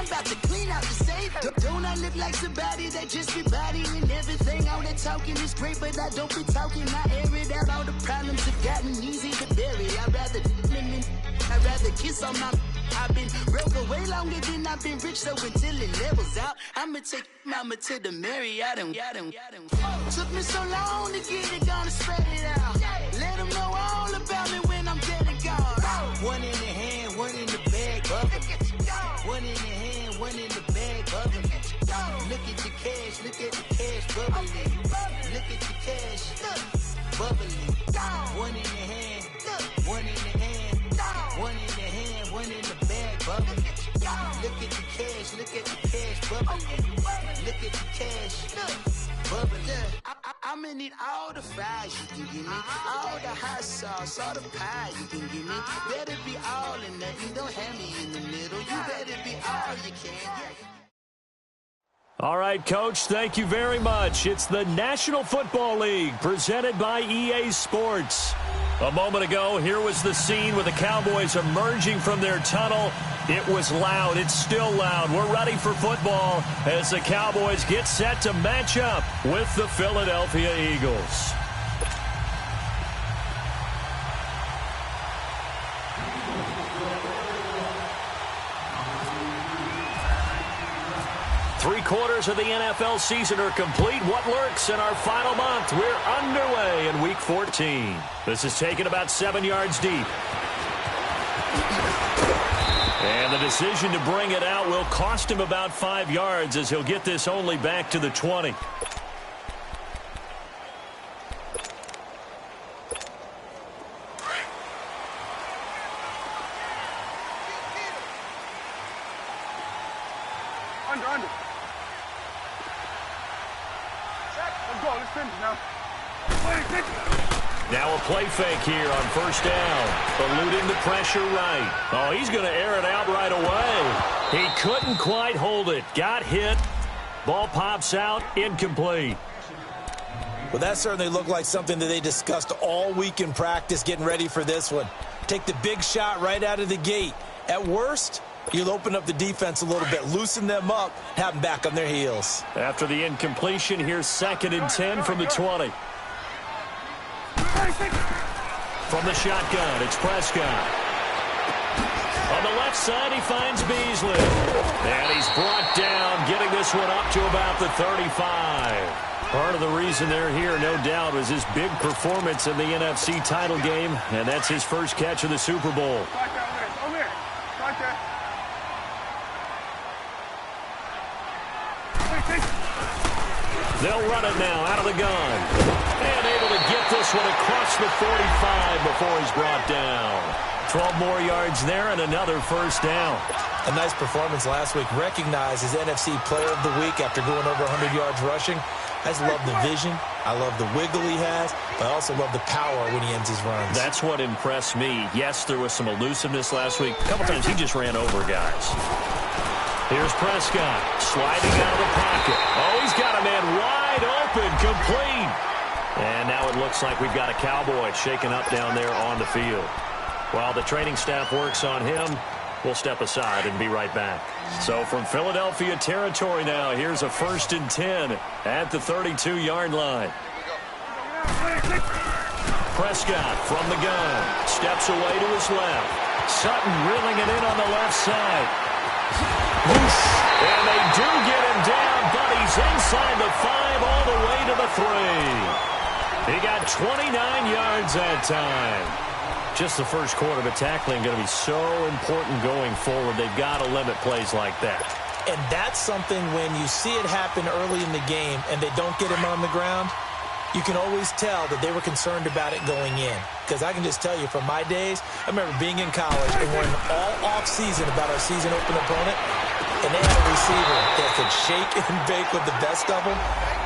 about to clean out the safe. Don't I look like somebody that just be bodying everything? All that talking is great, but I don't be talking. I air it out. All the problems have gotten easy to bury. I'd rather kiss on my. I've been broke way longer than I've been rich, so until it levels out, I'ma take mama to the Marriott and took me so long to get it, gonna spread it out. Let them know all about me when I'm dead and gone. One in the hand, one in the bag, bubbling. One in the hand, one in the bag, bubbling. Look at the cash, look at the cash, bubbling. Look at the cash, bubbling. One in the hand, one in the hand, one in the hand, one in the bag, bubbling. Look at the cash, look at the cash, bubbling. Look at the cash, bubbling. I'ma need all the fries you can give me, all the hot sauce, all the pie you can give me. Better be all or nothing, don't have me in the middle. You better be all you can. All right, Coach, thank you very much. It's the National Football League presented by EA Sports. A moment ago, here was the scene with the Cowboys emerging from their tunnel. It was loud. It's still loud. We're ready for football as the Cowboys get set to match up with the Philadelphia Eagles. Three-quarters of the NFL season are complete. What lurks in our final month? We're underway in Week 14. This is taken about 7 yards deep. And the decision to bring it out will cost him about 5 yards as he'll get this only back to the 20. Under. Let's go. Let's finish now. Now a play fake here on first down. Eluding the pressure right. Oh, he's going to air it out right away. He couldn't quite hold it. Got hit. Ball pops out. Incomplete. Well, that certainly looked like something that they discussed all week in practice getting ready for this one. Take the big shot right out of the gate. At worst, you'll open up the defense a little bit, loosen them up, have them back on their heels. After the incompletion, here's 2nd and 10 from the 20. From the shotgun, it's Prescott. On the left side, he finds Beasley. And he's brought down, getting this one up to about the 35. Part of the reason they're here, no doubt, was his big performance in the NFC title game, and that's his first catch of the Super Bowl. They'll run it now out of the gun. And able to get this one across the 45 before he's brought down. 12 more yards there and another first down. A nice performance last week. Recognized as NFC Player of the Week after going over 100 yards rushing. I just love the vision. I love the wiggle he has. But I also love the power when he ends his runs. That's what impressed me. Yes, there was some elusiveness last week. A couple times he just ran over guys. Here's Prescott sliding out of the pocket. Oh, he's got a man wide open, complete. And now it looks like we've got a Cowboy shaken up down there on the field. While the training staff works on him, we'll step aside and be right back. So from Philadelphia territory now, here's a 1st and 10 at the 32-yard line. Prescott from the gun. Steps away to his left. Sutton reeling it in on the left side. And they do get him down, but he's inside the 5 all the way to the 3. He got 29 yards that time. Just the first quarter, but tackling going to be so important going forward. They've got to limit plays like that. And that's something when you see it happen early in the game and they don't get him on the ground, you can always tell that they were concerned about it going in. Because I can just tell you from my days, I remember being in college and worrying all off-season about our season-open opponent, and they had a receiver that could shake and bake with the best of them.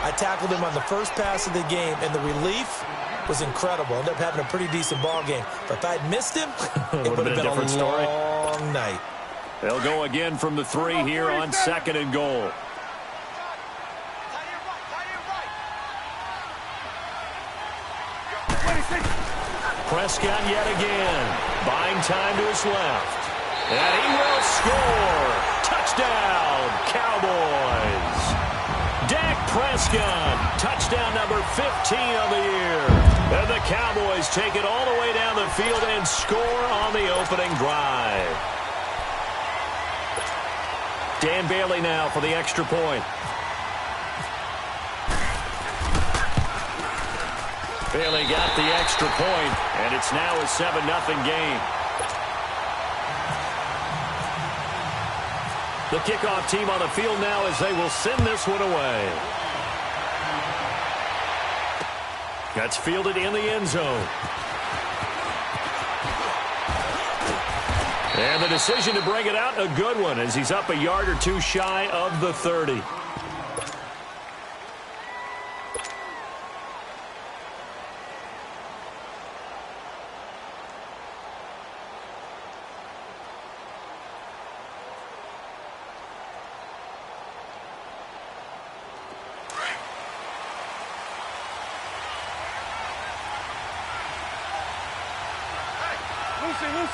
I tackled him on the first pass of the game, and the relief was incredible. Ended up having a pretty decent ball game. But if I'd missed him, it would have been a long night. They'll go again from the 3 here on 2nd and goal. Prescott yet again, buying time to his left. And he will score. Touchdown, Cowboys. Dak Prescott, touchdown number 15 of the year. And the Cowboys take it all the way down the field and score on the opening drive. Dan Bailey now for the extra point. Bailey got the extra point, and it's now a 7-0 game. The kickoff team on the field now as they will send this one away. That's fielded in the end zone. And the decision to bring it out, a good one, as he's up a yard or two shy of the 30.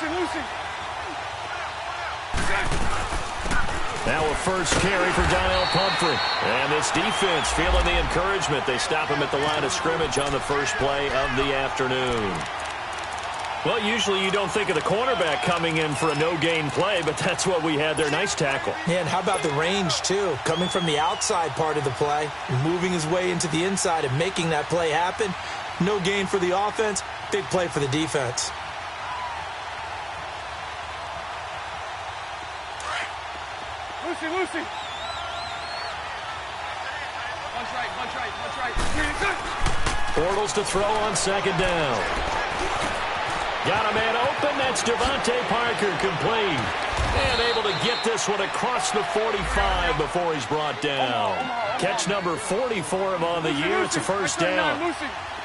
Lucy. Now a first carry for Donnell Pumphrey. And this defense feeling the encouragement. They stop him at the line of scrimmage on the first play of the afternoon. Well, usually you don't think of the cornerback coming in for a no-gain play, but that's what we had there. Nice tackle. Yeah, and how about the range, too? Coming from the outside part of the play, moving his way into the inside and making that play happen. No gain for the offense, big play for the defense. Lucy. Bunch right. Bortles to throw on second down. Got a man open. That's Devontae Parker, complete. And able to get this one across the 45 before he's brought down. Catch number 44 of on the year. It's a first down. I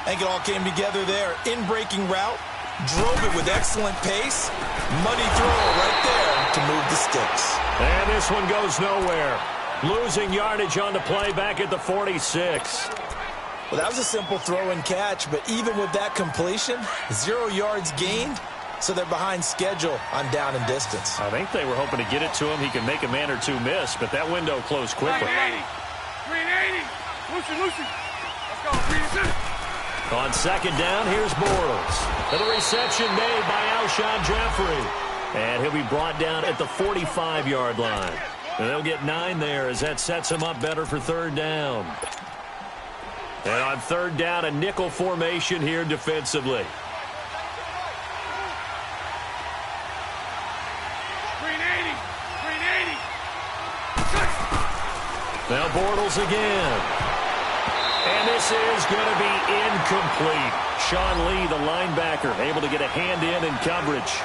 think it all came together there. In-breaking route. Drove it with excellent pace. Money throw right there to move the sticks. And this one goes nowhere. Losing yardage on the play back at the 46. Well, that was a simple throw and catch, but even with that completion, 0 yards gained, so they're behind schedule on down and distance. I think they were hoping to get it to him. He can make a man or two miss, but that window closed quickly. 380. Lucy. Let's go. 380. On second down, here's Bortles. And the reception made by Alshon Jeffrey. And he'll be brought down at the 45-yard line. And they'll get 9 there as that sets him up better for third down. And on third down, a nickel formation here defensively. 380. Now Bortles again. And this is going to be incomplete. Sean Lee, the linebacker, able to get a hand in coverage.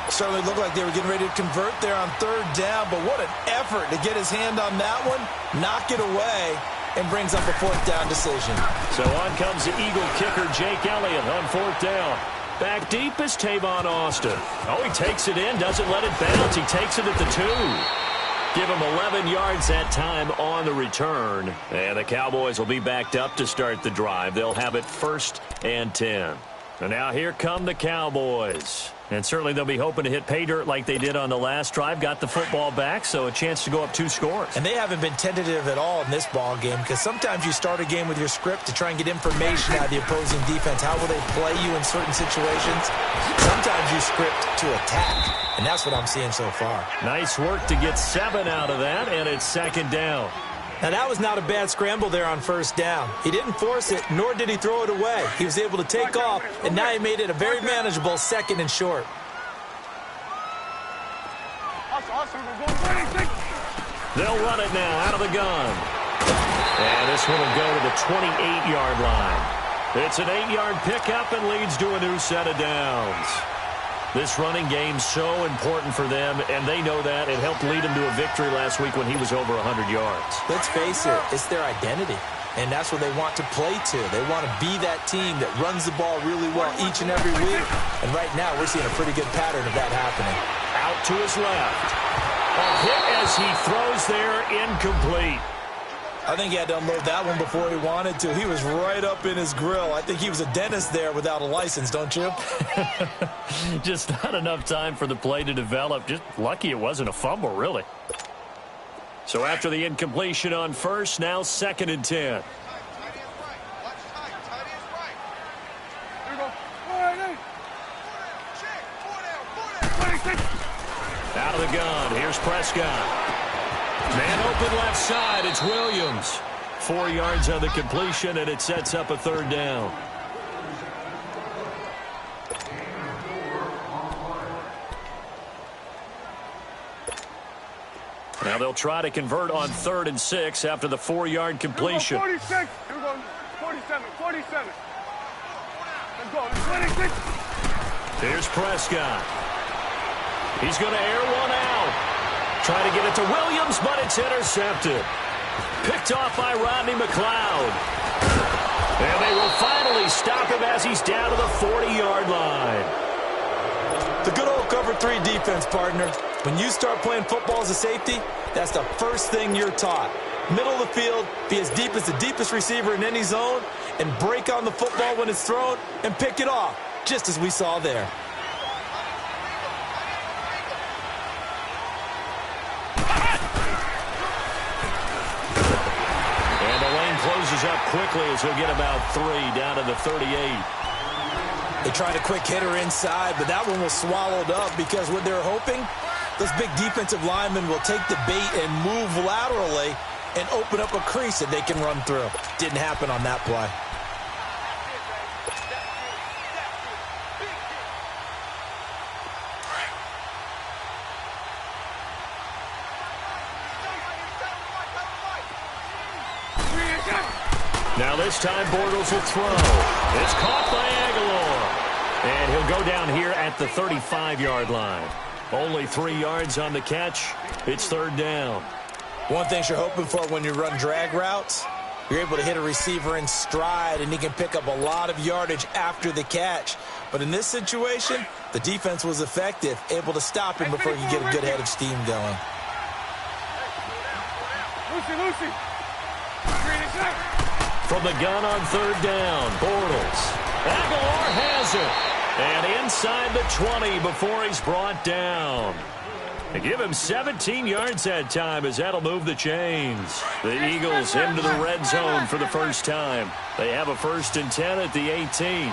Certainly looked like they were getting ready to convert there on third down, but what an effort to get his hand on that one, knock it away, and brings up a fourth down decision. So on comes the Eagle kicker, Jake Elliott, on fourth down. Back deep is Tavon Austin. Oh, he takes it in, doesn't let it bounce. He takes it at the 2. Give him 11 yards that time on the return. And the Cowboys will be backed up to start the drive. They'll have it 1st and 10. And now here come the Cowboys. And certainly they'll be hoping to hit pay dirt like they did on the last drive. Got the football back, so a chance to go up 2 scores. And they haven't been tentative at all in this ball game, because sometimes you start a game with your script to try and get information out of the opposing defense. How will they play you in certain situations? Sometimes you script to attack, and that's what I'm seeing so far. Nice work to get 7 out of that, and it's second down. Now, that was not a bad scramble there on first down. He didn't force it, nor did he throw it away. He was able to take off, and now he made it a very manageable 2nd and short. They'll run it now out of the gun. And this one will go to the 28-yard line. It's an 8-yard pickup and leads to a new set of downs. This running game so important for them, and they know that. It helped lead them to a victory last week when he was over 100 yards. Let's face it, it's their identity, and that's what they want to play to. They want to be that team that runs the ball really well each and every week, and right now we're seeing a pretty good pattern of that happening. Out to his left. A hit as he throws there, incomplete. I think he had to unload that one before he wanted to. He was right up in his grill. I think he was a dentist there without a license, don't you? Just not enough time for the play to develop. Just lucky it wasn't a fumble, really. So after the incompletion on first, now 2nd and 10. Out of the gun, here's Prescott. Man open left side, it's Williams. 4 yards on the completion, and it sets up a 3rd down. Now they'll try to convert on 3rd and 6 after the 4-yard completion. 46. Here we go. 47. 47. Let's go. 26. Here's Prescott. He's going to air one out. Trying to get it to Williams, but it's intercepted. Picked off by Rodney McLeod. And they will finally stop him as he's down to the 40-yard line. The good old cover 3 defense, partner. When you start playing football as a safety, that's the first thing you're taught. Middle of the field, be as deep as the deepest receiver in any zone, and break on the football when it's thrown and pick it off, just as we saw there. And the lane closes up quickly as he'll get about 3 down to the 38. They tried a quick hitter inside, but that one was swallowed up because what they're hoping, those big defensive linemen will take the bait and move laterally and open up a crease that they can run through. Didn't happen on that play. Now this time Bortles will throw. It's caught by Aguilar. And he'll go down here at the 35-yard line. Only 3 yards on the catch. It's 3rd down. One thing you're hoping for when you run drag routes, you're able to hit a receiver in stride, and he can pick up a lot of yardage after the catch. But in this situation, the defense was effective, able to stop him before you get a good head of steam going. Lucy. From the gun on 3rd down, Bortles. Aguilar has it. And inside the 20 before he's brought down. They give him 17 yards that time as that'll move the chains. The Eagles into the red zone for the first time. They have a 1st and 10 at the 18.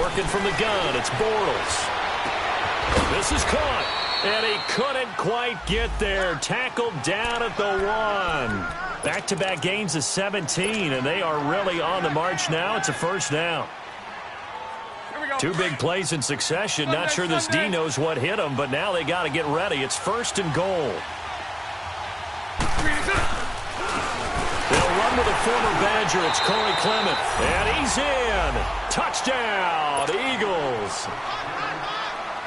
Working from the gun, it's Bortles. This is caught. And he couldn't quite get there. Tackled down at the 1. Back-to-back gains of 17, and they are really on the march now. It's a 1st down. 2 big plays in succession. Not sure this D knows what hit him, but now they got to get ready. It's 1st and goal. They'll run with a former Badger. It's Corey Clement. And he's in. Touchdown, Eagles.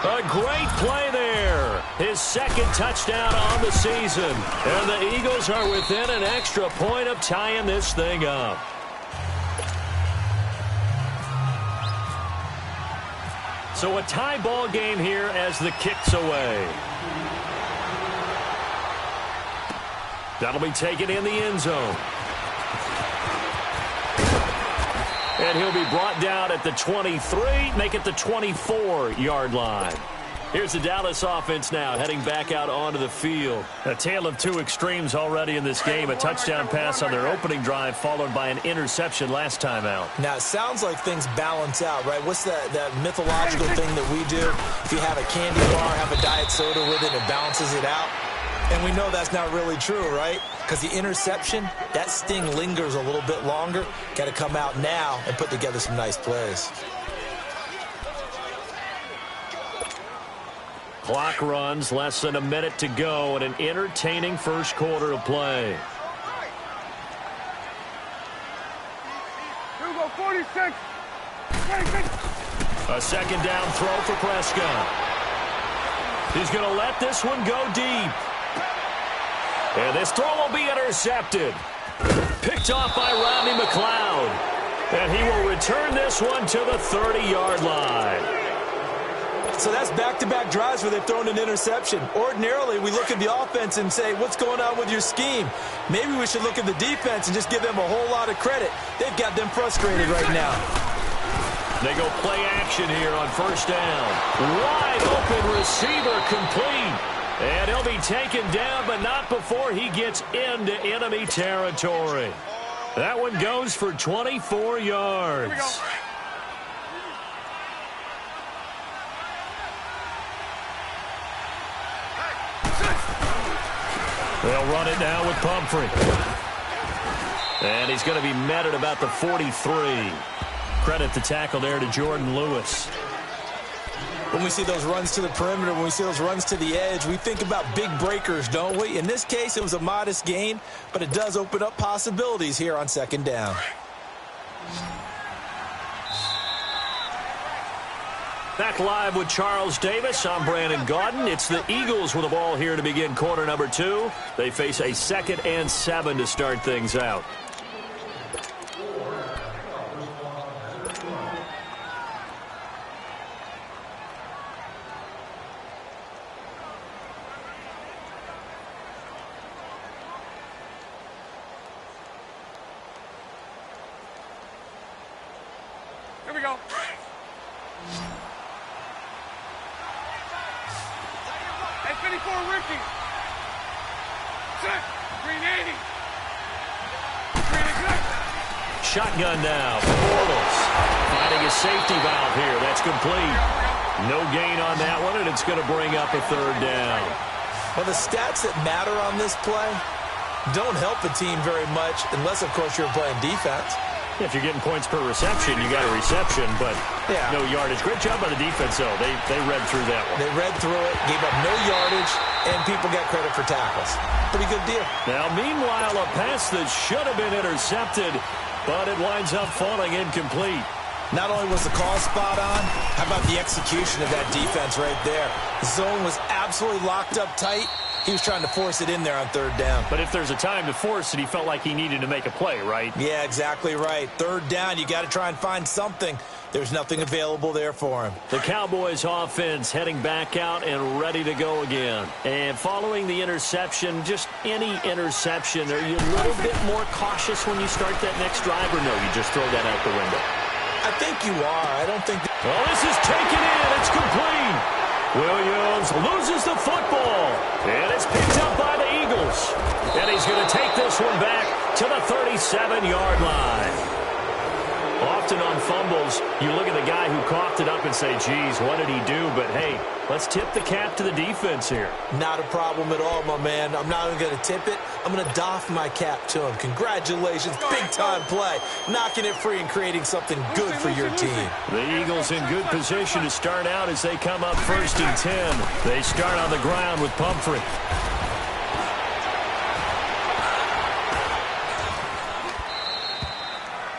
A great play there. His 2nd touchdown on the season. And the Eagles are within an extra point of tying this thing up. So a tie ball game here as the kick's away. That'll be taken in the end zone. And he'll be brought down at the 23, make it the 24-yard line. Here's the Dallas offense now, heading back out onto the field. A tale of 2 extremes already in this game. A touchdown pass on their opening drive, followed by an interception last time out. Now, it sounds like things balance out, right? What's that mythological thing that we do? If you have a candy bar, have a diet soda with it, it balances it out. And we know that's not really true, right? Because the interception, that sting lingers a little bit longer. Got to come out now and put together some nice plays. Clock runs, less than a minute to go, and an entertaining first quarter of play. Here we go, 46. 26. A 2nd down throw for Prescott. He's going to let this one go deep. And this throw will be intercepted. Picked off by Rodney McLeod. And he will return this one to the 30-yard line. So that's back-to-back drives where they've thrown an interception. Ordinarily, we look at the offense and say, what's going on with your scheme? Maybe we should look at the defense and just give them a whole lot of credit. They've got them frustrated right now. They go play action here on first down. Wide open receiver complete. And he'll be taken down, but not before he gets into enemy territory. That one goes for 24 yards. Here we go. They'll run it now with Pumphrey. And he's going to be met at about the 43. Credit the tackle there to Jordan Lewis. When we see those runs to the perimeter, when we see those runs to the edge, we think about big breakers, don't we? In this case, it was a modest gain, but it does open up possibilities here on second down. Back live with Charles Davis. I'm Brandon Gaudin. It's the Eagles with the ball here to begin quarter number 2. They face a 2nd and 7 to start things out. Here we go. Hey, 54, Ricky. Set. Green 80. Green is good. Shotgun now. Bortles finding a safety valve here. That's complete. No gain on that one, and it's going to bring up a 3rd down. Well, the stats that matter on this play don't help a team very much unless, of course, you're playing defense. If you're getting points per reception, you got a reception, but no yardage. Great job by the defense, though. They read through that one. They read through it, gave up no yardage, and people got credit for tackles. Pretty good deal. Now, meanwhile, a pass that should have been intercepted, but it winds up falling incomplete. Not only was the call spot on, how about the execution of that defense right there? The zone was absolutely locked up tight. He was trying to force it in there on 3rd down. But if there's a time to force it, he felt like he needed to make a play, right? Yeah, exactly right. 3rd down, you got to try and find something. There's nothing available there for him. The Cowboys offense heading back out and ready to go again. And following the interception, just any interception, are you a little bit more cautious when you start that next drive, or no, you just throw that out the window? I think you are. I don't think... Well, this is taken in. It's complete. Williams loses the football, and it's picked up by the Eagles. And he's going to take this one back to the 37-yard line. Often on fumbles, you look at the guy who coughed it up and say, geez, what did he do? But, hey, let's tip the cap to the defense here. Not a problem at all, my man. I'm not even going to tip it. I'm going to doff my cap to him. Congratulations. Big-time play. Knocking it free and creating something good for your team. The Eagles in good position to start out as they come up 1st and 10. They start on the ground with Pumphrey.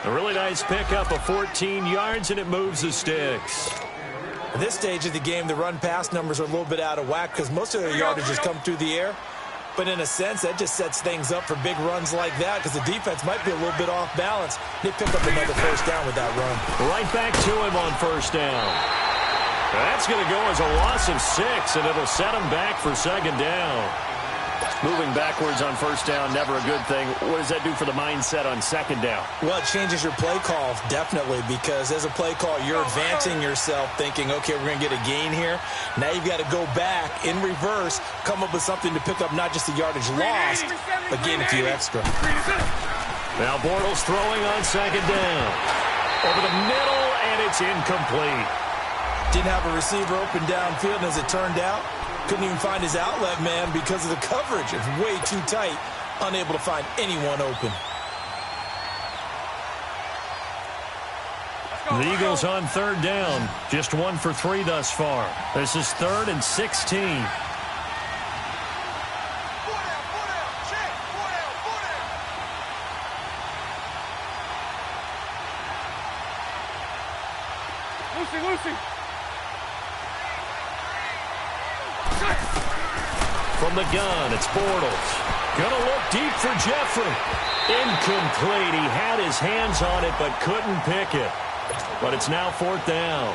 A really nice pickup of 14 yards, and it moves the sticks. At this stage of the game, the run-pass numbers are a little bit out of whack because most of their yardage has come through the air. But in a sense, that just sets things up for big runs like that because the defense might be a little bit off balance. They pick up another 1st down with that run. Right back to him on 1st down. That's going to go as a loss of 6, and it'll set him back for 2nd down. Moving backwards on 1st down, never a good thing. What does that do for the mindset on 2nd down? Well, it changes your play call, definitely, because as a play call, you're advancing yourself thinking, okay, we're going to get a gain here. Now you've got to go back in reverse, come up with something to pick up not just the yardage lost, but gain a few extra. Now Bortles throwing on 2nd down. Over the middle, and it's incomplete. Didn't have a receiver open downfield, and as it turned out, couldn't even find his outlet man because of the coverage. It's way too tight, unable to find anyone open. The Eagles on 3rd down, just 1 for 3 thus far. This is 3rd and 16. Lucy. From the gun, it's Bortles. Gonna look deep for Jeffrey. Incomplete. He had his hands on it, but couldn't pick it. But it's now 4th down.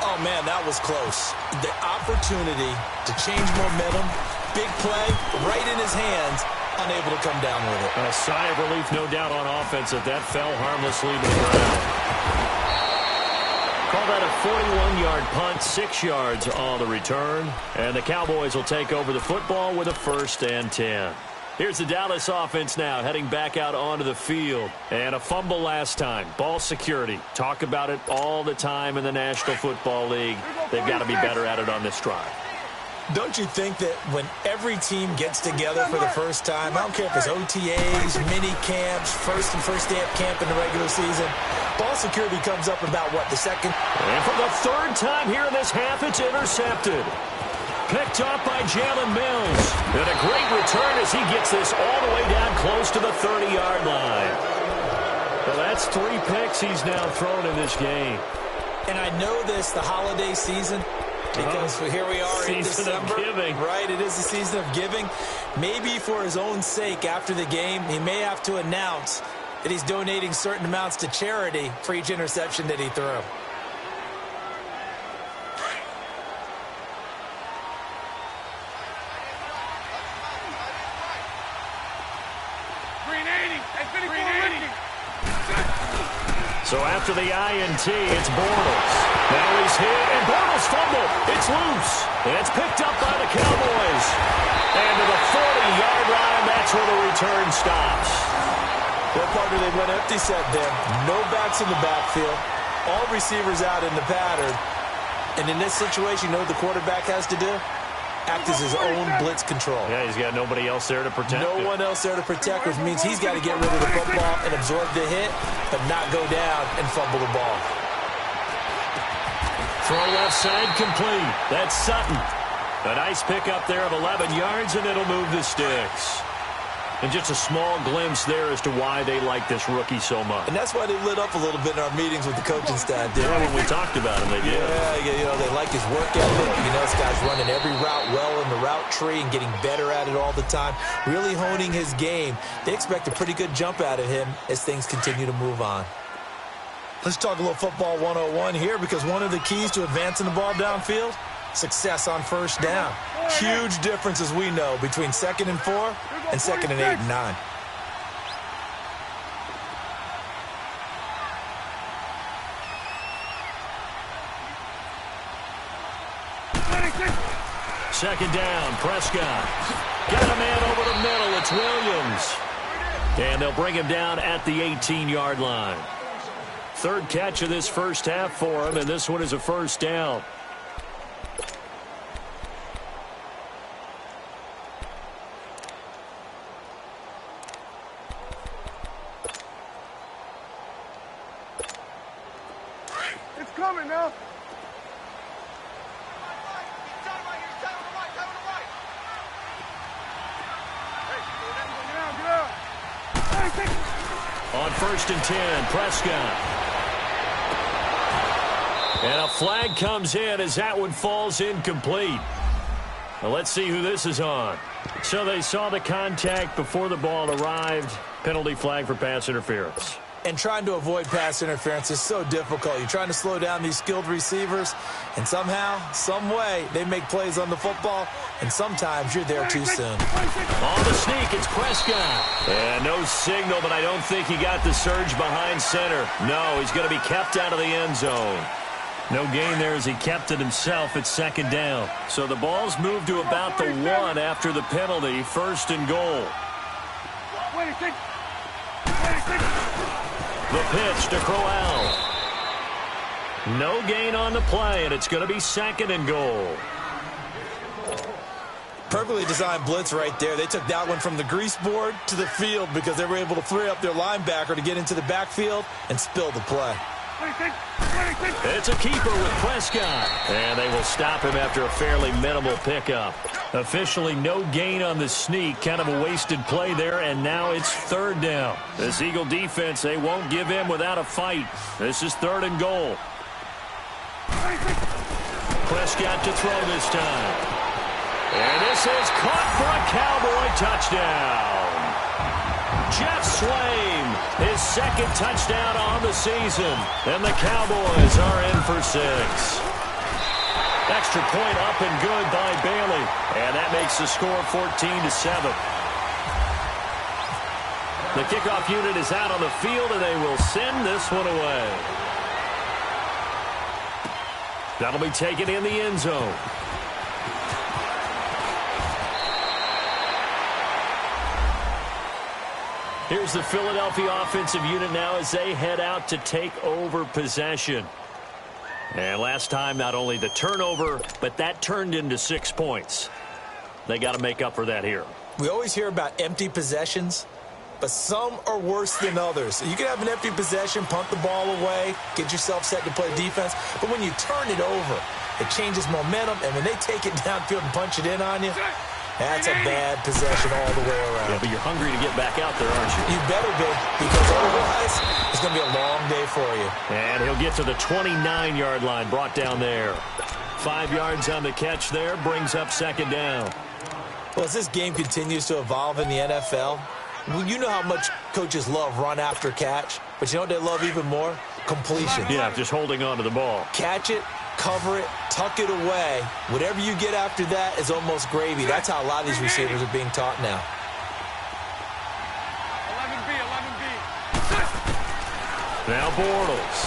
Oh, man, that was close. The opportunity to change momentum, big play, right in his hands, unable to come down with it. A sigh of relief, no doubt, on offense that fell harmlessly to the ground. Call that a 41-yard punt, 6 yards on the return. And the Cowboys will take over the football with a 1st and 10. Here's the Dallas offense now, heading back out onto the field. And a fumble last time. Ball security. Talk about it all the time in the National Football League. They've got to be better at it on this drive. Don't you think that when every team gets together for the first time, I don't care if it's OTAs, mini camps, first day of camp in the regular season, ball security comes up about, what, the second? And for the 3rd time here in this half, it's intercepted. Picked up by Jalen Mills. And a great return as he gets this all the way down close to the 30-yard line. Well, that's 3 picks he's now thrown in this game. And I know this, the holiday season, because here we are in December. Season of giving. Right, it is the season of giving. Maybe for his own sake after the game, he may have to announce that he's donating certain amounts to charity for each interception that he threw. So after the INT, it's Bortles. Now he's hit, and Bortles fumbled. It's loose, and it's picked up by the Cowboys. And to the 40-yard line, that's where the return stops. Well, partner, they went empty set there. No backs in the backfield. All receivers out in the pattern. And in this situation, you know what the quarterback has to do? Act as his own blitz control. Yeah, he's got nobody else there to protect him. No one else there to protect, which means he's got to get rid of the football and absorb the hit, but not go down and fumble the ball. Throw left side complete. That's Sutton. A nice pickup there of 11 yards, and it'll move the sticks. And just a small glimpse there as to why they like this rookie so much. And that's why they lit up a little bit in our meetings with the coaching staff. Yeah, when we talked about him, they did. Yeah, you know, they like his work ethic. You know, this guy's running every route well in the route tree and getting better at it all the time, really honing his game. They expect a pretty good jump out of him as things continue to move on. Let's talk a little football 101 here, because one of the keys to advancing the ball downfield, success on 1st down. Huge difference, as we know, between 2nd and 4 and 2nd and 8 and 9. Second down, Prescott. Got a man over the middle. It's Williams. And they'll bring him down at the 18-yard line. 3rd catch of this first half for him, and this one is a 1st down. It's coming now. On 1st and 10, Prescott. And a flag comes in as that one falls incomplete. Now let's see who this is on. So they saw the contact before the ball arrived. Penalty flag for pass interference. And trying to avoid pass interference is so difficult. You're trying to slow down these skilled receivers, and somehow, some way, they make plays on the football, and sometimes you're there too soon. On the sneak, it's Prescott. And no signal, but I don't think he got the surge behind center. No, he's going to be kept out of the end zone. No gain there as he kept it himself at 2nd down. So the ball's moved to about the 1 after the penalty, 1st and goal. 26. The pitch to Crowell. No gain on the play, and it's going to be 2nd and goal. Perfectly designed blitz right there. They took that one from the grease board to the field because they were able to free up their linebacker to get into the backfield and spill the play. 26. It's a keeper with Prescott. And they will stop him after a fairly minimal pickup. Officially no gain on the sneak. Kind of a wasted play there, and now it's 3rd down. This Eagle defense, they won't give in without a fight. This is 3rd and goal. Prescott to throw this time. And this is caught for a Cowboy touchdown. Jeff Swaim, his 2nd touchdown on the season. And the Cowboys are in for 6. Extra point up and good by Bailey. And that makes the score 14-7. The kickoff unit is out on the field, and they will send this one away. That'll be taken in the end zone. Here's the Philadelphia offensive unit now as they head out to take over possession. And last time, not only the turnover, but that turned into 6 points. They got to make up for that here. We always hear about empty possessions, but some are worse than others. You can have an empty possession, punt the ball away, get yourself set to play defense, but when you turn it over, it changes momentum, and when they take it downfield and punch it in on you, that's a bad possession all the way around. Yeah, but you're hungry to get back out there, aren't you? You better be, because otherwise it's going to be a long day for you. And he'll get to the 29-yard line, brought down there. 5 yards on the catch there, brings up second down. Well, as this game continues to evolve in the NFL, you know how much coaches love run after catch, but you know what they love even more? Completion. Yeah, just holding on to the ball. Catch it, cover it, tuck it away. Whatever you get after that is almost gravy. That's how a lot of these receivers are being taught now. 11B. Now Bortles.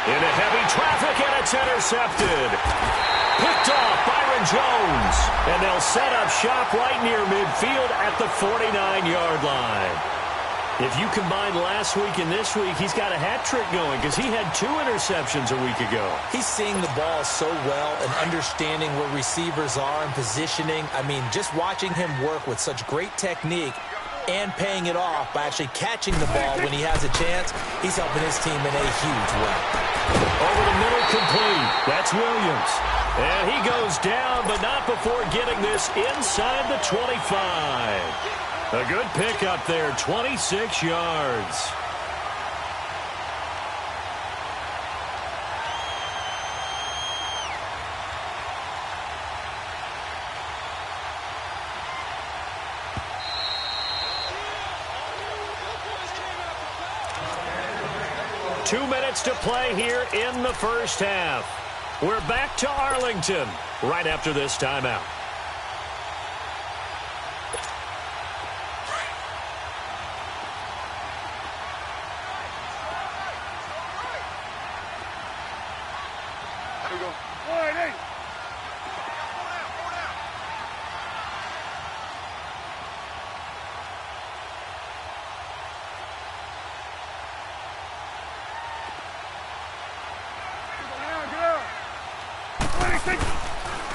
Into heavy traffic, and it's intercepted. Picked off Byron Jones. And they'll set up shop right near midfield at the 49-yard line. If you combine last week and this week, he's got a hat trick going because he had 2 interceptions a week ago. He's seeing the ball so well and understanding where receivers are and positioning. I mean, just watching him work with such great technique and paying it off by actually catching the ball when he has a chance, he's helping his team in a huge way. Over the middle, complete. That's Williams. And he goes down, but not before getting this inside the 25. A good pickup there, 26 yards. Two minutes to play here in the first half. We're back to Arlington right after this timeout.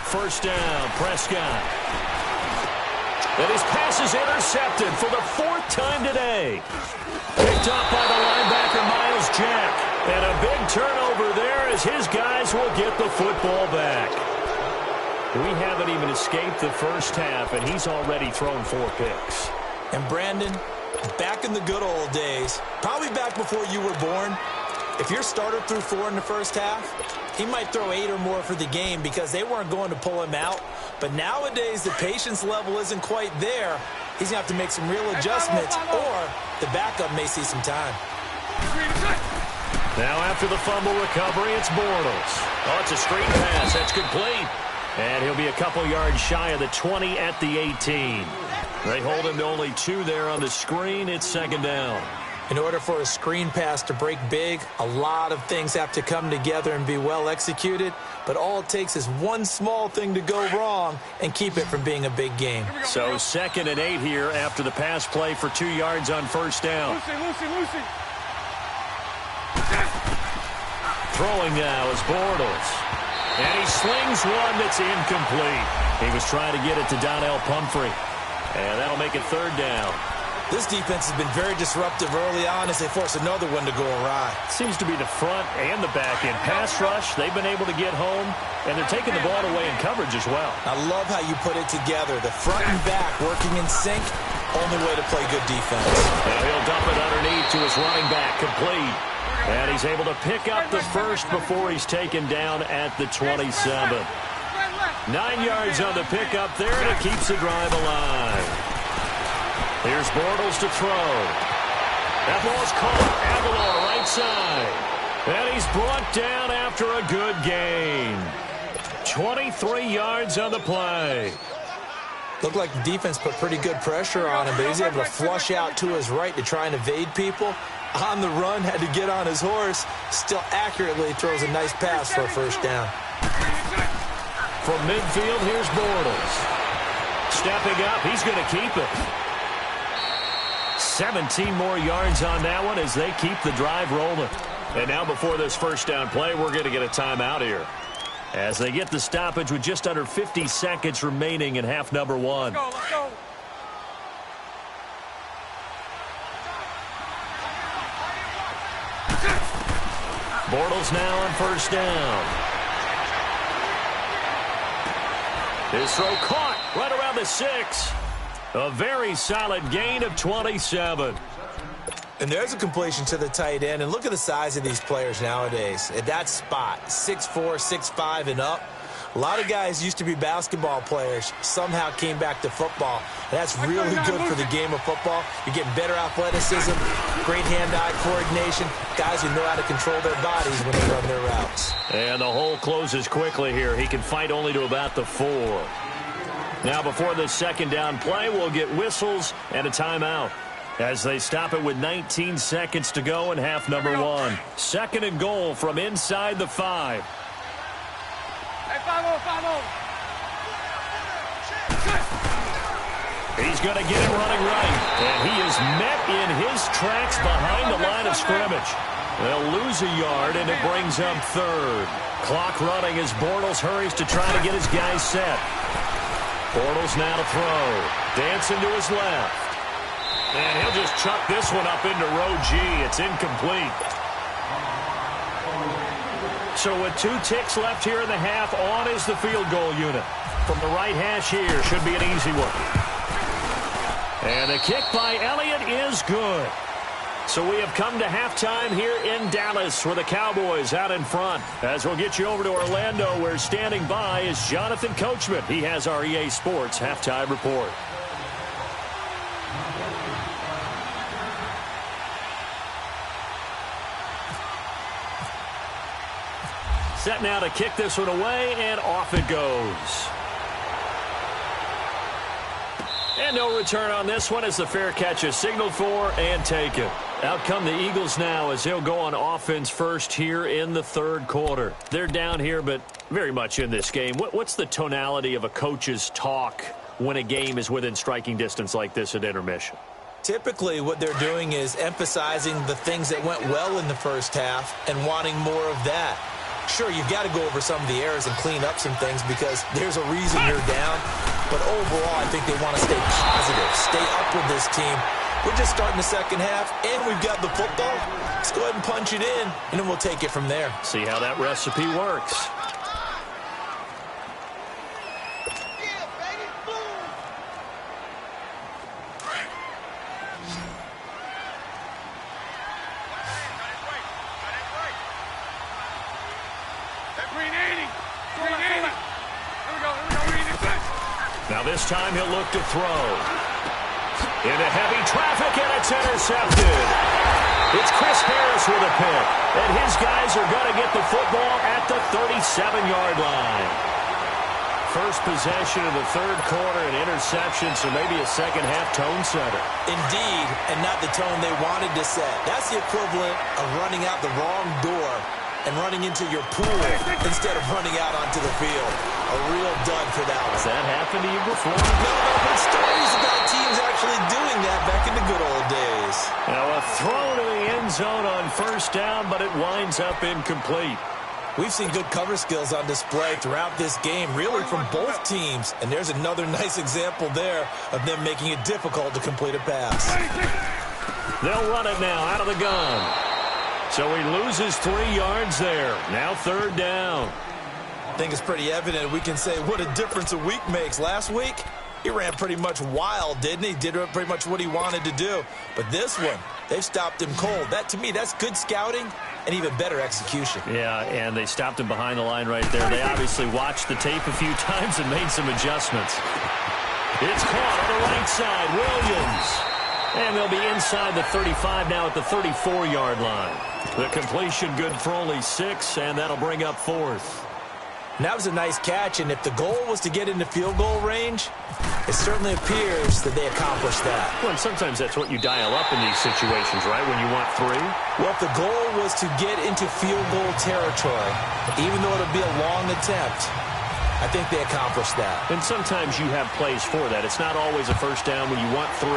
First down, Prescott. And his pass is intercepted for the 4th time today. Picked up by the linebacker, Miles Jack. And a big turnover there as his guys will get the football back. We haven't even escaped the first half, and he's already thrown 4 picks. And Brandon, back in the good old days, probably back before you were born, if your starter threw 4 in the first half, he might throw 8 or more for the game because they weren't going to pull him out. But nowadays, the patience level isn't quite there. He's going to have to make some real adjustments, or the backup may see some time. Now after the fumble recovery, it's Bortles. Oh, it's a screen pass. That's complete. And he'll be a couple yards shy of the 20 at the 18. They hold him to only 2 there on the screen. It's second down. In order for a screen pass to break big, a lot of things have to come together and be well executed. But all it takes is one small thing to go wrong and keep it from being a big game. So 2nd and 8 here after the pass play for 2 yards on first down. Lucy. Throwing now is Bortles. And he slings one that's incomplete. He was trying to get it to Donnell Pumphrey. And that'll make it 3rd down. This defense has been very disruptive early on as they force another one to go awry. Seems to be the front and the back end. Pass rush, they've been able to get home, and they're taking the ball away in coverage as well. I love how you put it together. The front and back working in sync, only way to play good defense. Now he'll dump it underneath to his running back, complete. And he's able to pick up the first before he's taken down at the 27. 9 yards on the pickup there, and it keeps the drive alive. Here's Bortles to throw. That ball's caught. Aguilar right side. And he's brought down after a good gain. 23 yards on the play. Looked like the defense put pretty good pressure on him, but he was able to flush out to his right to try and evade people. On the run, had to get on his horse. Still accurately throws a nice pass for a first down. From midfield, here's Bortles. Stepping up, he's going to keep it. 17 more yards on that one as they keep the drive rolling. And now before this first down play, we're going to get a timeout here, as they get the stoppage with just under 50 seconds remaining in half number one. Let's go. Bortles now on first down. His throw caught right around the 6. A very solid gain of 27. And there's a completion to the tight end. And look at the size of these players nowadays. At that spot, 6'4", 6'5", and up. A lot of guys used to be basketball players, somehow came back to football. And that's really good for the game of football. You're getting better athleticism, great hand-eye coordination, guys who know how to control their bodies when they run their routes. And the hole closes quickly here. He can fight only to about the 4. Now before the second down play, we'll get whistles and a timeout, as they stop it with 19 seconds to go in half number one. Second and goal from inside the 5. Hey, 5-0. He's going to get it running right. And he is met in his tracks behind the line of scrimmage. They'll lose a yard, and it brings up third. Clock running as Bortles hurries to try to get his guys set. Bortles now to throw. Dancing to his left. And he'll just chuck this one up into row G. It's incomplete. So with 2 ticks left here in the half, on is the field goal unit. From the right hash here, should be an easy one. And the kick by Elliott is good. So we have come to halftime here in Dallas, where the Cowboys out in front. As we'll get you over to Orlando, where standing by is Jonathan Coachman. He has our EA Sports halftime report. Set now to kick this one away, and off it goes. And no return on this one as the fair catch is signaled for and taken. Out come the Eagles now as they'll go on offense first here in the third quarter. They're down here, but very much in this game. What's the tonality of a coach's talk when a game is within striking distance like this at intermission? Typically, what they're doing is emphasizing the things that went well in the first half and wanting more of that. Sure, you've got to go over some of the errors and clean up some things because there's a reason you're down. But overall, I think they want to stay positive, stay up with this team. We're just starting the second half, and we've got the football. Let's go ahead and punch it in, and then we'll take it from there. See how that recipe works. Now this time he'll look to throw. Into heavy traffic, and it's intercepted. It's Chris Harris with a pick. And his guys are going to get the football at the 37-yard line. First possession of the third quarter, an interception, so maybe a second-half tone setter. Indeed, and not the tone they wanted to set. That's the equivalent of running out the wrong door and running into your pool instead of running out onto the field. A real dud for that one. Has that happened to you before? No, I've heard stories about teams actually doing that back in the good old days. Now a throw to the end zone on first down, but it winds up incomplete. We've seen good cover skills on display throughout this game, really from both teams. And there's another nice example there of them making it difficult to complete a pass. They'll run it now out of the gun. So he loses 3 yards there. Now third down. I think it's pretty evident we can say what a difference a week makes. Last week, he ran pretty much wild, didn't he? Did pretty much what he wanted to do. But this one, they've stopped him cold. That, to me, that's good scouting and even better execution. Yeah, and they stopped him behind the line right there. They obviously watched the tape a few times and made some adjustments. It's caught on the right side. Williams. And they'll be inside the 35 now at the 34-yard line. The completion good for only 6, and that'll bring up fourth. And that was a nice catch, and if the goal was to get into field goal range, it certainly appears that they accomplished that. Well, and sometimes that's what you dial up in these situations, right, when you want 3? Well, if the goal was to get into field goal territory, even though it'll be a long attempt, I think they accomplished that. And sometimes you have plays for that. It's not always a first down when you want 3.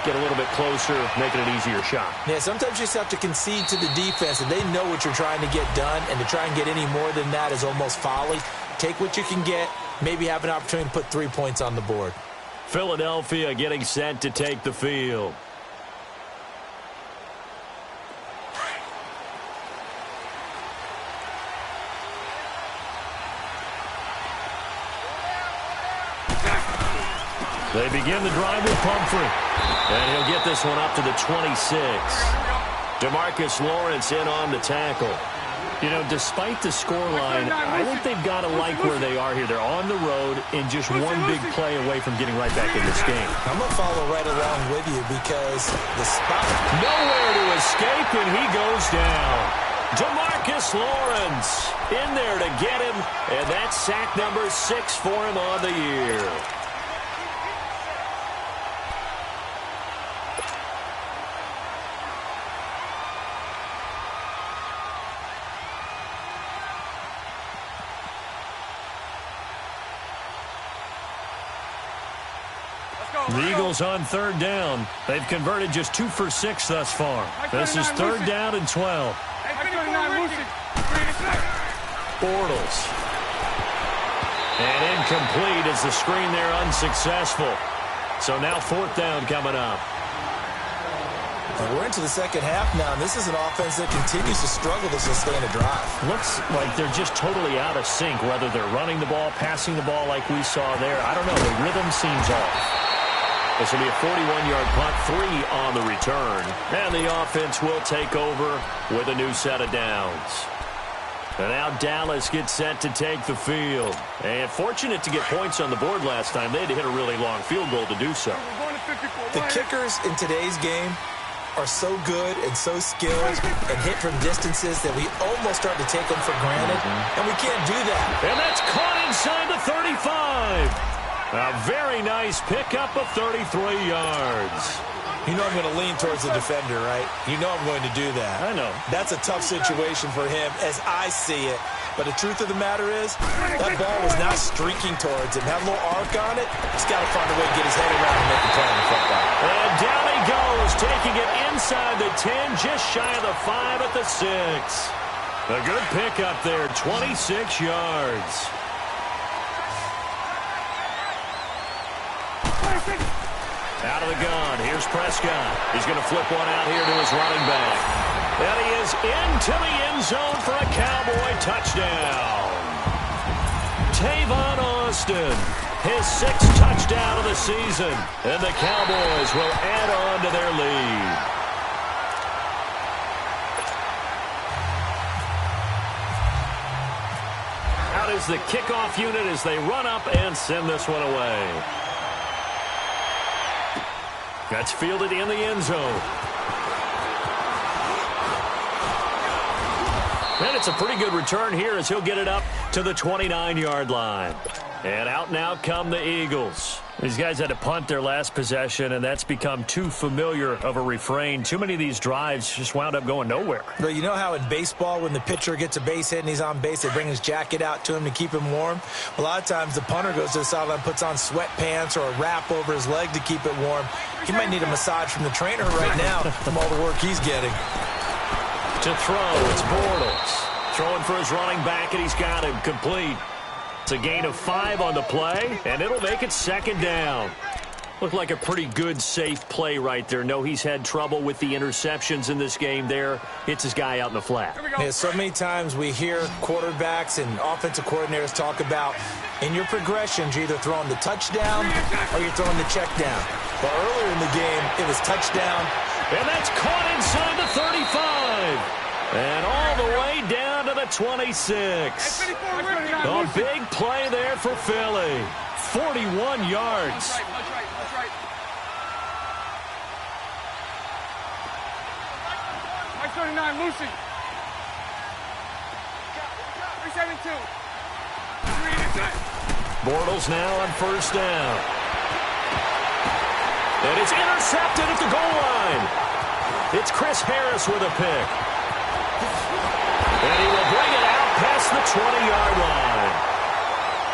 Get a little bit closer, making it an easier shot. Yeah, sometimes you just have to concede to the defense, and they know what you're trying to get done, and to try and get any more than that is almost folly. Take what you can get, maybe have an opportunity to put 3 points on the board. Philadelphia getting set to take the field. They begin the drive with Pumphrey. And he'll get this one up to the 26. DeMarcus Lawrence in on the tackle. You know, despite the scoreline, I think they've got to like where they are here. They're on the road and just one big play away from getting right back in this game. I'm going to follow right along with you because the spot... Nowhere to escape, and he goes down. DeMarcus Lawrence in there to get him, and that's sack number 6 for him on the year. The Eagles on 3rd down. They've converted just 2 for 6 thus far. This is 3rd down and 12. Bortles. And incomplete as the screen there unsuccessful. So now 4th down coming up. We're into the second half now, and this is an offense that continues to struggle to sustain a drive. Looks like they're just totally out of sync, whether they're running the ball, passing the ball like we saw there. I don't know. The rhythm seems off. This will be a 41-yard punt, 3 on the return. And the offense will take over with a new set of downs. And now Dallas gets set to take the field. And fortunate to get points on the board last time. They had to hit a really long field goal to do so. The kickers in today's game are so good and so skilled and hit from distances that we almost start to take them for granted. And we can't do that. And that's caught inside the 35. A very nice pickup of 33 yards. You know I'm going to lean towards the defender, right? You know I'm going to do that. I know. That's a tough situation for him as I see it. But the truth of the matter is, that ball was not streaking towards him. That little arc on it, he's got to find a way to get his head around and make the play on the football. And down he goes, taking it inside the 10, just shy of the 5 at the 6. A good pickup there, 26 yards. Out of the gun, here's Prescott. He's going to flip one out here to his running back. And he is into the end zone for a Cowboy touchdown. Tavon Austin, his 6th touchdown of the season. And the Cowboys will add on to their lead. Out is the kickoff unit as they run up and send this one away. That's fielded in the end zone. And it's a pretty good return here as he'll get it up to the 29-yard line. And out now come the Eagles. These guys had to punt their last possession, and that's become too familiar of a refrain. Too many of these drives just wound up going nowhere. But you know how in baseball, when the pitcher gets a base hit and he's on base, they bring his jacket out to him to keep him warm? A lot of times the punter goes to the sideline, puts on sweatpants or a wrap over his leg to keep it warm. He might need a massage from the trainer right now from all the work he's getting. To throw, it's Bortles. Throwing for his running back, and he's got him complete. It's a gain of 5 on the play, and it'll make it 2nd down. Looked like a pretty good, safe play right there. No, he's had trouble with the interceptions in this game there. Hits his guy out in the flat. Yeah, so many times we hear quarterbacks and offensive coordinators talk about in your progressions, you're either throwing the touchdown or you're throwing the check down. But earlier in the game, it was touchdown. And that's caught inside the 35. And all the way down to the 26. A big play there for Philly. 41 yards. That's right. Mike 39, Lucy. 372. Bortles now on first down. And it's intercepted at the goal line. It's Chris Harris with a pick. And he will bring it out past the 20-yard line.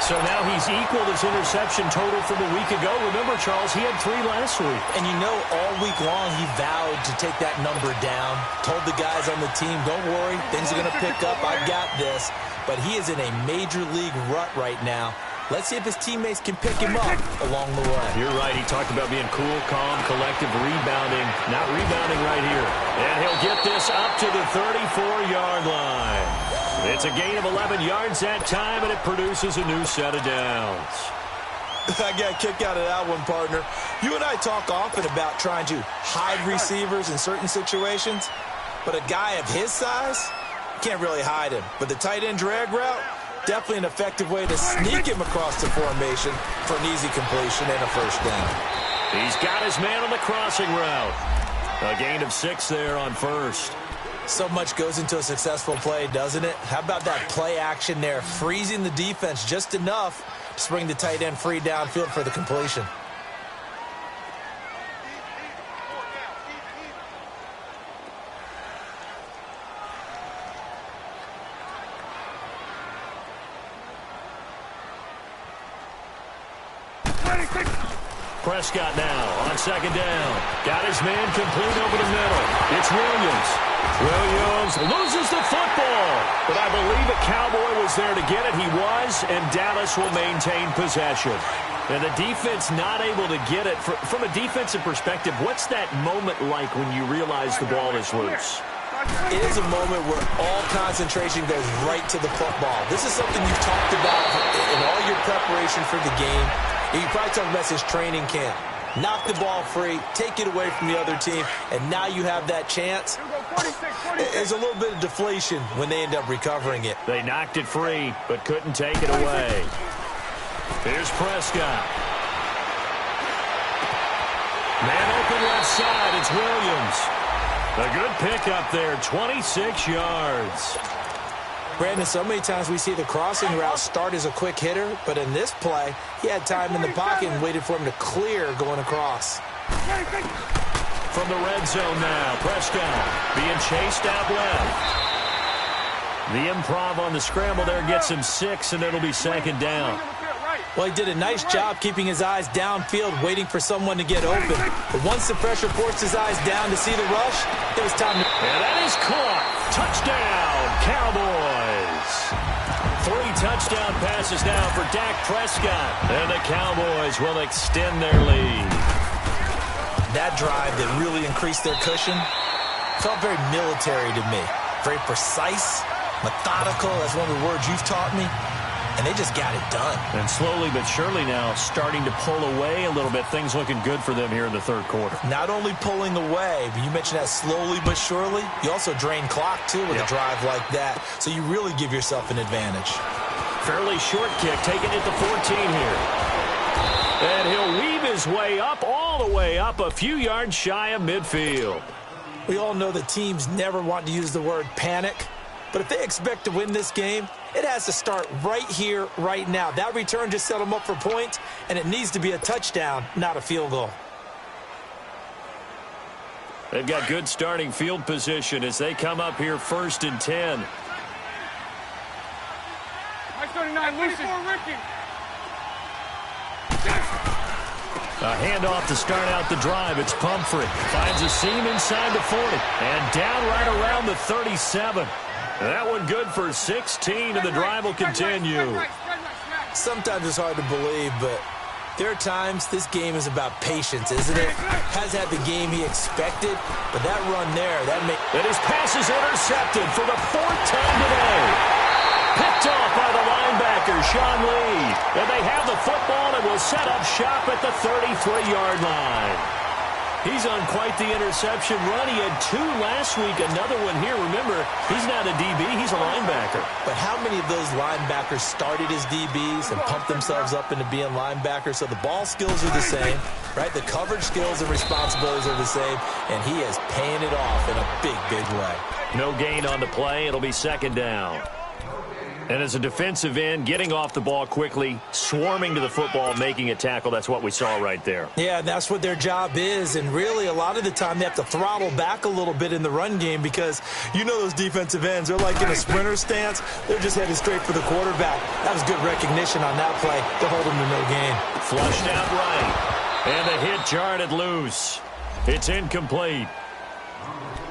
So now he's equaled his interception total from a week ago. Remember, Charles, he had 3 last week. And you know, all week long he vowed to take that number down. Told the guys on the team, don't worry, things are going to pick up. I've got this. But he is in a major league rut right now. Let's see if his teammates can pick him up along the way. You're right. He talked about being cool, calm, collective, rebounding. Not rebounding right here. And he'll get this up to the 34-yard line. It's a gain of 11 yards that time, and it produces a new set of downs. I got a kick out of that one, partner. You and I talk often about trying to hide receivers in certain situations, but a guy of his size, can't really hide him. But the tight end drag route, definitely an effective way to sneak him across the formation for an easy completion and a first down. He's got his man on the crossing route. A gain of 6 there on first. So much goes into a successful play, doesn't it? How about that play action there, freezing the defense just enough to bring the tight end free downfield for the completion. Prescott now on second down. Got his man complete over the middle. It's Williams. Williams loses the football. But I believe a Cowboy was there to get it. He was, and Dallas will maintain possession. And the defense not able to get it. From a defensive perspective, what's that moment like when you realize the ball is loose? It is a moment where all concentration goes right to the football. This is something you've talked about in all your preparation for the game. You probably talked about since training camp. Knock the ball free, take it away from the other team, and now you have that chance. There's a little bit of deflation when they end up recovering it. They knocked it free, but couldn't take it away. Here's Prescott. Man open left side, it's Williams. A good pickup there, 26 yards. Brandon, so many times we see the crossing route start as a quick hitter, but in this play, he had time in the pocket and waited for him to clear going across. From the red zone now, Prescott being chased out left. The improv on the scramble there gets him 6, and it'll be second down. Well, he did a nice job keeping his eyes downfield, waiting for someone to get open. But once the pressure forced his eyes down to see the rush, it was time to... And that is caught. Touchdown, Cowboys. 3 touchdown passes now for Dak Prescott. And the Cowboys will extend their lead. That drive that really increased their cushion felt very military to me. Very precise, methodical. That's one of the words you've taught me. And they just got it done. And slowly but surely now starting to pull away a little bit. Things looking good for them here in the third quarter. Not only pulling away, but you mentioned that slowly but surely. You also drain clock, too, with a drive like that. So you really give yourself an advantage. Fairly short kick, taken at the 14 here. And he'll weave his way up, all the way up, a few yards shy of midfield. We all know that teams never want to use the word panic. But if they expect to win this game, it has to start right here, right now. That return just set them up for points, and it needs to be a touchdown, not a field goal. They've got good starting field position as they come up here 1st and 10. Mike 39, Lucy. A handoff to start out the drive. It's Pumphrey. Finds a seam inside the 40. And down right around the 37. That one good for 16, and the drive will continue. Sometimes it's hard to believe, but there are times this game is about patience, isn't it? Has had the game he expected, but that run there, And his pass is intercepted for the 4th time today. Picked off by the linebacker, Sean Lee. And they have the football and will set up shop at the 33-yard line. He's on quite the interception run. He had 2 last week, another one here. Remember, he's not a DB, he's a linebacker. But how many of those linebackers started as DBs and pumped themselves up into being linebackers? So the ball skills are the same, right? The coverage skills and responsibilities are the same, and he is paying it off in a big, big way. No gain on the play. It'll be second down. And as a defensive end, getting off the ball quickly, swarming to the football, making a tackle, that's what we saw right there. Yeah, that's what their job is. And really, a lot of the time, they have to throttle back a little bit in the run game because you know those defensive ends, they're like in a sprinter stance. They're just headed straight for the quarterback. That was good recognition on that play to hold him to no gain. Flushed out right. And the hit jarred loose. It's incomplete.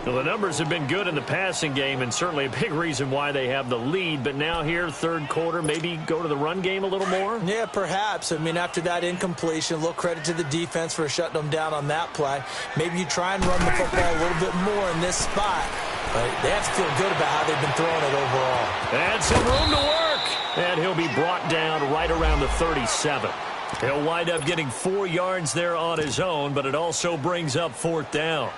Well, the numbers have been good in the passing game and certainly a big reason why they have the lead. But now here, third quarter, maybe go to the run game a little more? Yeah, perhaps. I mean, after that incompletion, a little credit to the defense for shutting them down on that play. Maybe you try and run the football a little bit more in this spot. But they have to feel good about how they've been throwing it overall. And some room to work. And he'll be brought down right around the 37. He'll wind up getting 4 yards there on his own, but it also brings up fourth down.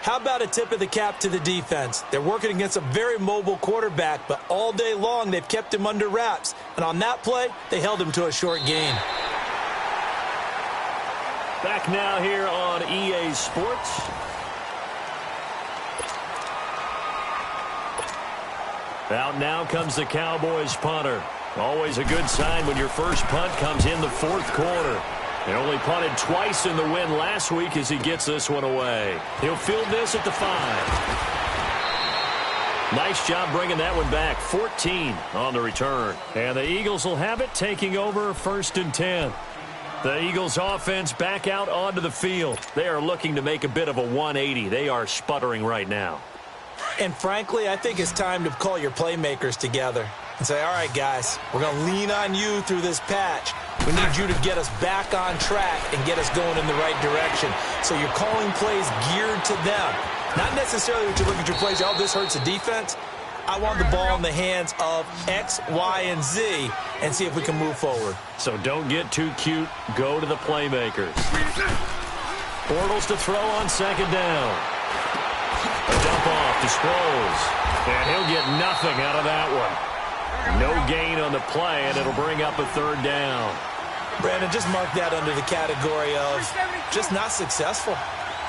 How about a tip of the cap to the defense? They're working against a very mobile quarterback, but all day long they've kept him under wraps. And on that play, they held him to a short gain. Back now here on EA Sports. Out now comes the Cowboys punter. Always a good sign when your first punt comes in the fourth quarter. They only punted twice in the win last week as he gets this one away. He'll field this at the 5. Nice job bringing that one back. 14 on the return. And the Eagles will have it, taking over 1st and 10. The Eagles offense back out onto the field. They are looking to make a bit of a 180. They are sputtering right now. And frankly, I think it's time to call your playmakers together and say, all right, guys, we're going to lean on you through this patch. We need you to get us back on track and get us going in the right direction. So you're calling plays geared to them. Not necessarily that you look at your plays, oh, this hurts the defense. I want the ball in the hands of X, Y, and Z and see if we can move forward. So don't get too cute. Go to the playmakers. Bortles to throw on 2nd down. A dump off to Sproles. And he'll get nothing out of that one. No gain on the play, and it'll bring up a 3rd down. Brandon, just mark that under the category of just not successful.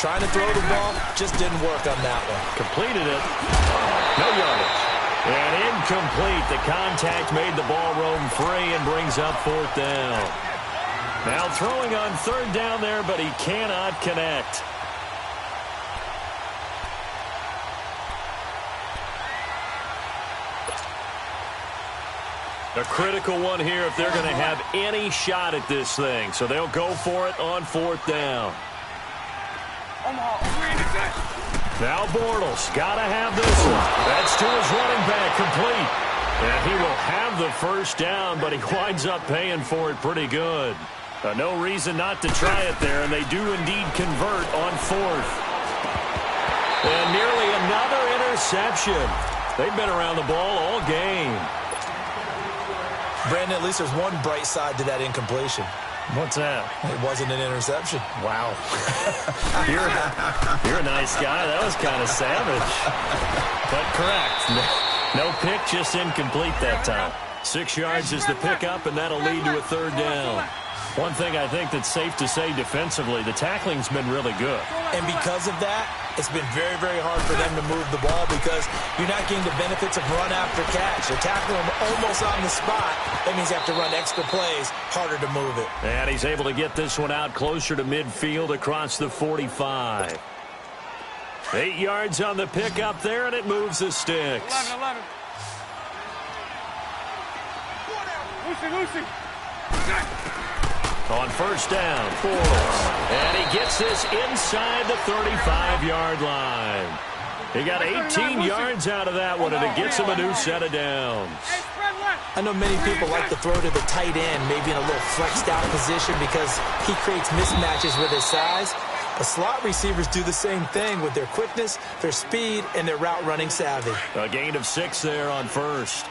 Trying to throw the ball, just didn't work on that one. Completed it. No yardage. And incomplete. The contact made the ball roam free and brings up 4th down. Now throwing on 3rd down there, but he cannot connect. A critical one here if they're going to have any shot at this thing. So they'll go for it on 4th down. Now Bortles got to have this one. That's to his running back, complete. And he will have the 1st down, but he winds up paying for it pretty good. No reason not to try it there, and they do indeed convert on 4th. And nearly another interception. They've been around the ball all game. Brandon, at least there's one bright side to that incompletion. What's that? It wasn't an interception. Wow. you're a nice guy. That was kind of savage. But correct. No pick, just incomplete that time. 6 yards is the pickup, and that'll lead to a 3rd down. One thing I think that's safe to say defensively, the tackling's been really good. And because of that, it's been very, very hard for them to move the ball because you're not getting the benefits of run after catch. They're tackling them almost on the spot. That means you have to run extra plays, harder to move it. And he's able to get this one out closer to midfield across the 45. 8 yards on the pickup there, and it moves the sticks. 11. Lucy. On 1st down, Bortles. And he gets this inside the 35-yard line. He got 18 yards out of that one, and it gets him a new set of downs. I know many people like to throw to the tight end, maybe in a little flexed out position because he creates mismatches with his size. But slot receivers do the same thing with their quickness, their speed, and their route running savvy. A gain of 6 there on 1st.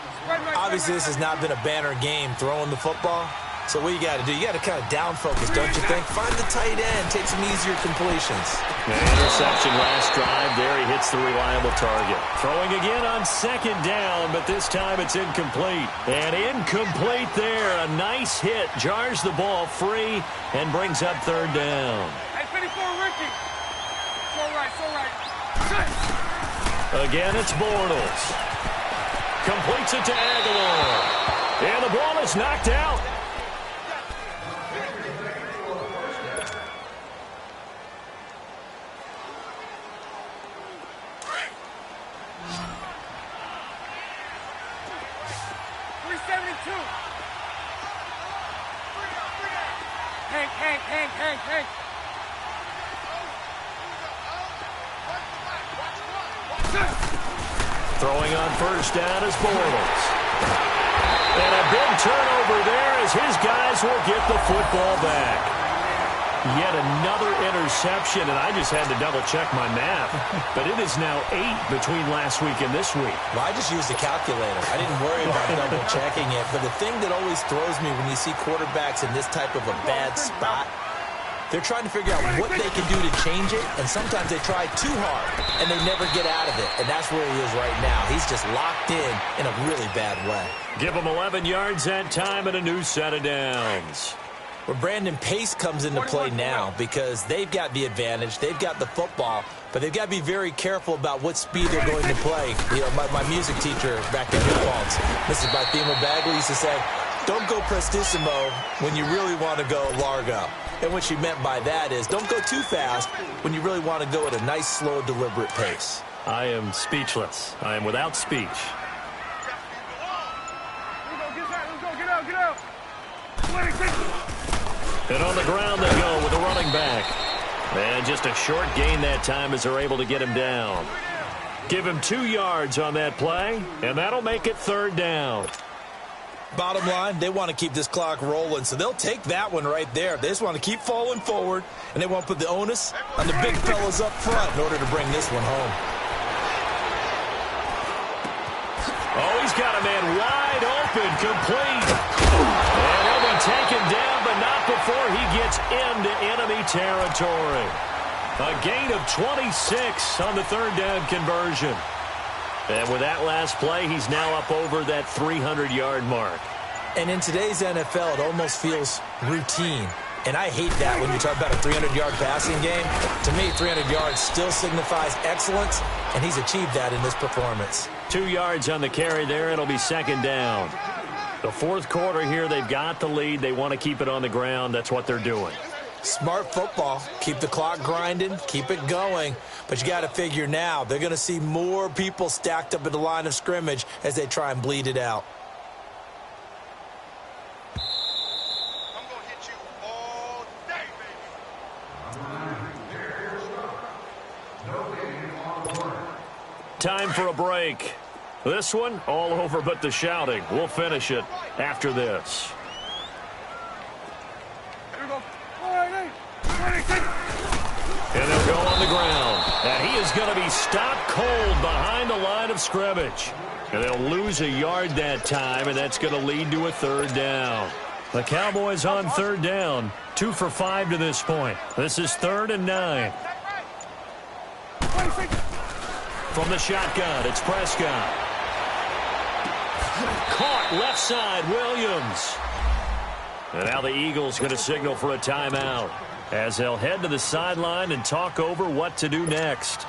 Obviously, this has not been a banner game throwing the football. So what you got to do, you got to kind of down focus, don't you think? Find the tight end, take some easier completions. An interception last drive. There he hits the reliable target. Throwing again on 2nd down, but this time it's incomplete. And incomplete there. A nice hit. Jars the ball free and brings up 3rd down. Hey, 54, Ricky. So right. Again, it's Bortles. Completes it to Aguilar. And the ball is knocked out. Hank. Throwing on first down is Bortles. And a big turnover there as his guys will get the football back. Yet another interception, and I just had to double-check my math. But it is now 8 between last week and this week. Well, I just used a calculator. I didn't worry about double-checking it. But the thing that always throws me when you see quarterbacks in this type of a bad spot, they're trying to figure out what they can do to change it, and sometimes they try too hard, and they never get out of it. And that's where he is right now. He's just locked in a really bad way. Give him 11 yards that time and a new set of downs. Well, Brandon, pace comes into play now because they've got the advantage. They've got the football, but they've got to be very careful about what speed they're going to play. You know, my music teacher back at Falls, Mrs. Bathema Bagley, used to say, don't go prestissimo when you really want to go largo. And what she meant by that is don't go too fast when you really want to go at a nice, slow, deliberate pace. I am speechless. I am without speech. Let's go, get out. 26. And on the ground they go with a running back. And just a short gain that time as they're able to get him down. Give him 2 yards on that play, and that'll make it 3rd down. Bottom line, they want to keep this clock rolling, so they'll take that one right there. They just want to keep falling forward, and they want to put the onus on the big fellas up front in order to bring this one home. Oh, he's got a man wide open, complete. And he'll be taken down, but not before he gets into enemy territory. A gain of 26 on the 3rd down conversion. And with that last play, he's now up over that 300-yard mark. And in today's NFL, it almost feels routine. And I hate that when you talk about a 300-yard passing game. To me, 300 yards still signifies excellence, and he's achieved that in this performance. 2 yards on the carry there. It'll be 2nd down. The 4th quarter here, they've got the lead. They want to keep it on the ground. That's what they're doing. Smart football. Keep the clock grinding. Keep it going. But you got to figure now, they're going to see more people stacked up at the line of scrimmage as they try and bleed it out. I'm going to hit you all day, baby. Time for a break. This one, all over but the shouting. We'll finish it after this. Here we go. 26. And they'll go on the ground. And he is going to be stopped cold behind the line of scrimmage. And they'll lose a yard that time, and that's going to lead to a 3rd down. The Cowboys on 3rd down, 2 for 5 to this point. This is 3rd and 9. 26. From the shotgun, it's Prescott. Caught left side, Williams. And now the Eagles going to signal for a timeout as they'll head to the sideline and talk over what to do next.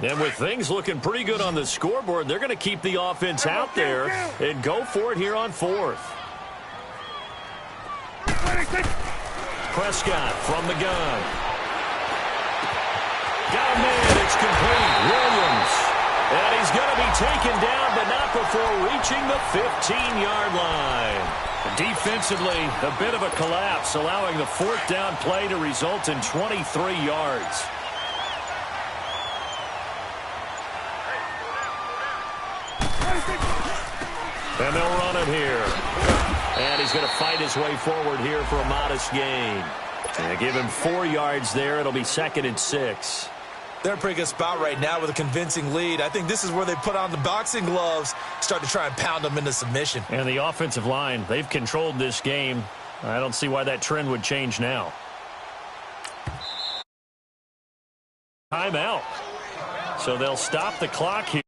And with things looking pretty good on the scoreboard, they're going to keep the offense out there and go for it here on 4th. 26. Prescott from the gun. Got a man, it's complete. Williams. And he's going to be taken down, but not before reaching the 15-yard line. Defensively, a bit of a collapse, allowing the 4th down play to result in 23 yards. And they'll run it here. And he's going to fight his way forward here for a modest gain. And give him 4 yards there. It'll be 2nd and 6. They're in a pretty good spot right now with a convincing lead. I think this is where they put on the boxing gloves, start to try and pound them into submission. And the offensive line, they've controlled this game. I don't see why that trend would change now. Timeout. So they'll stop the clock here.